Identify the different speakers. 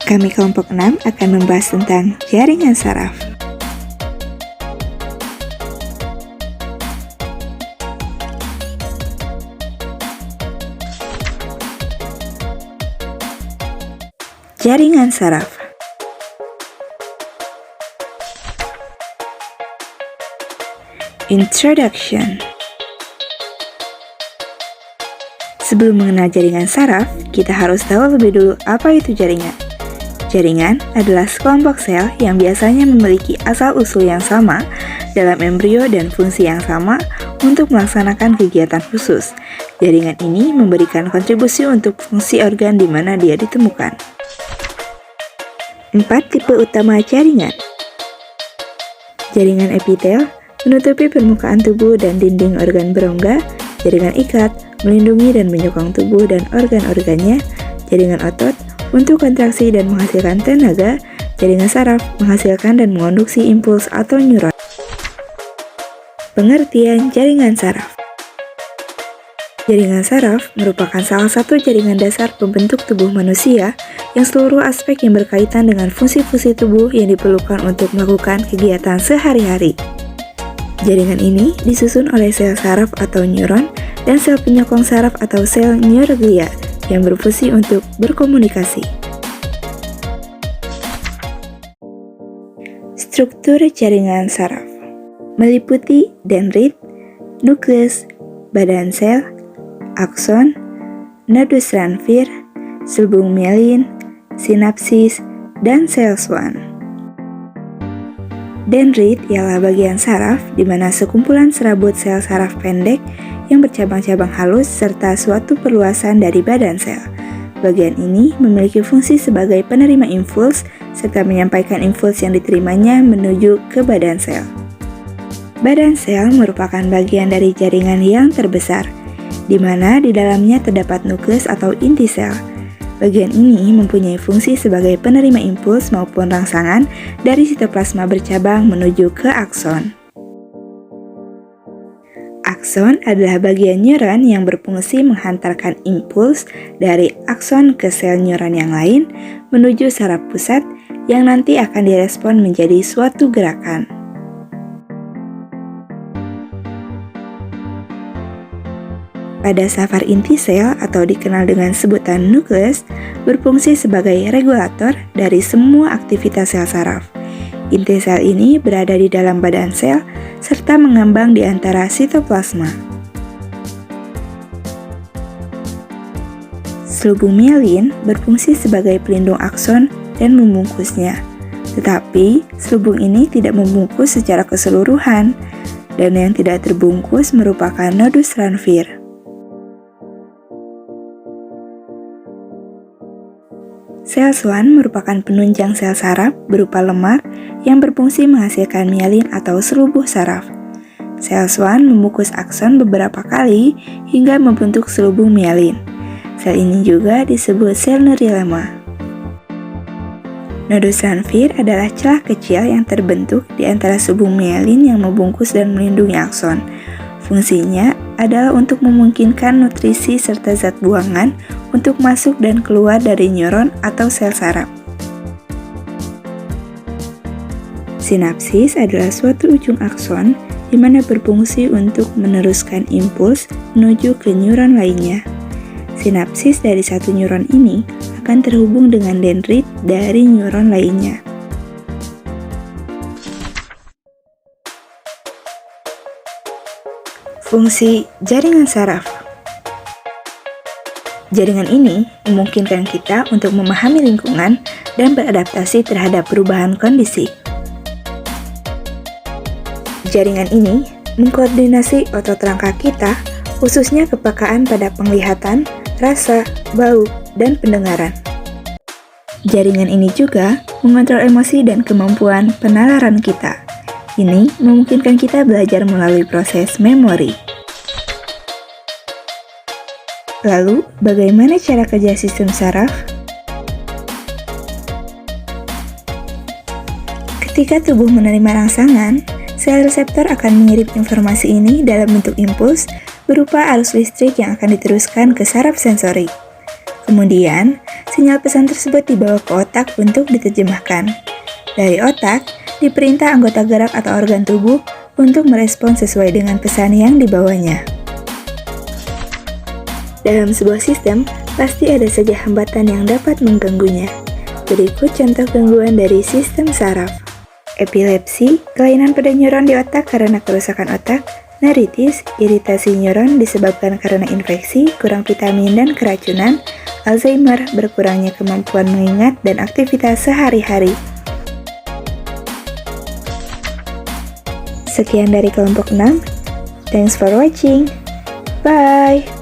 Speaker 1: Kami kelompok 6 akan membahas tentang jaringan saraf. Jaringan saraf. Introduction. Sebelum mengenal jaringan saraf, kita harus tahu lebih dulu apa itu jaringan. Jaringan adalah sekelompok sel yang biasanya memiliki asal-usul yang sama dalam embrio dan fungsi yang sama untuk melaksanakan kegiatan khusus. Jaringan ini memberikan kontribusi untuk fungsi organ di mana dia ditemukan. 4 tipe utama jaringan. Jaringan epitel menutupi permukaan tubuh dan dinding organ berongga. Jaringan ikat melindungi dan menyokong tubuh dan organ-organnya. Jaringan otot untuk kontraksi dan menghasilkan tenaga. Jaringan saraf menghasilkan dan mengonduksi impuls atau neuron. Pengertian jaringan saraf. Jaringan saraf merupakan salah satu jaringan dasar pembentuk tubuh manusia yang seluruh aspek yang berkaitan dengan fungsi-fungsi tubuh yang diperlukan untuk melakukan kegiatan sehari-hari. Jaringan ini disusun oleh sel saraf atau neuron dan sel penyokong saraf atau sel neuroglia yang berfungsi untuk berkomunikasi. Struktur jaringan saraf meliputi dendrit, nukleus, badan sel, akson, nodus Ranvier, selubung mielin, sinapsis, dan sel Schwann. Dendrit ialah bagian saraf di mana sekumpulan serabut sel saraf pendek yang bercabang-cabang halus serta suatu perluasan dari badan sel. Bagian ini memiliki fungsi sebagai penerima impuls serta menyampaikan impuls yang diterimanya menuju ke badan sel. Badan sel merupakan bagian dari jaringan yang terbesar, di mana di dalamnya terdapat nukleus atau inti sel. Bagian ini mempunyai fungsi sebagai penerima impuls maupun rangsangan dari sitoplasma bercabang menuju ke akson. Akson adalah bagian neuron yang berfungsi menghantarkan impuls dari akson ke sel neuron yang lain menuju saraf pusat yang nanti akan direspon menjadi suatu gerakan. Pada safar inti sel atau dikenal dengan sebutan nukleus, berfungsi sebagai regulator dari semua aktivitas sel saraf. Inti sel ini berada di dalam badan sel serta mengambang di antara sitoplasma. Selubung mielin berfungsi sebagai pelindung akson dan membungkusnya. Tetapi, selubung ini tidak membungkus secara keseluruhan, dan yang tidak terbungkus merupakan nodus Ranvier. Sel Schwann merupakan penunjang sel saraf berupa lemak yang berfungsi menghasilkan mielin atau selubung saraf. Sel Schwann membungkus akson beberapa kali hingga membentuk selubung mielin. Sel ini juga disebut sel neurilema. Nodus Ranvier adalah celah kecil yang terbentuk di antara selubung mielin yang membungkus dan melindungi akson. Fungsinya adalah untuk memungkinkan nutrisi serta zat buangan untuk masuk dan keluar dari neuron atau sel saraf. Sinapsis adalah suatu ujung akson di mana berfungsi untuk meneruskan impuls menuju ke neuron lainnya. Sinapsis dari satu neuron ini akan terhubung dengan dendrit dari neuron lainnya. Fungsi jaringan saraf. Jaringan ini memungkinkan kita untuk memahami lingkungan dan beradaptasi terhadap perubahan kondisi. Jaringan ini mengkoordinasi otot rangka kita, khususnya kepekaan pada penglihatan, rasa, bau, dan pendengaran. Jaringan ini juga mengontrol emosi dan kemampuan penalaran kita. Ini memungkinkan kita belajar melalui proses memori. Lalu, bagaimana cara kerja sistem saraf? Ketika tubuh menerima rangsangan, sel reseptor akan mengirim informasi ini dalam bentuk impuls berupa arus listrik yang akan diteruskan ke saraf sensori. Kemudian, sinyal pesan tersebut dibawa ke otak untuk diterjemahkan. Dari otak, diperintah anggota gerak atau organ tubuh untuk merespons sesuai dengan pesan yang dibawanya. Dalam sebuah sistem, pasti ada saja hambatan yang dapat mengganggunya. Berikut contoh gangguan dari sistem saraf. Epilepsi, kelainan pada neuron di otak karena kerusakan otak. Neuritis, iritasi neuron disebabkan karena infeksi, kurang vitamin dan keracunan. Alzheimer, berkurangnya kemampuan mengingat dan aktivitas sehari-hari. Sekian dari kelompok 6. Thanks for watching. Bye.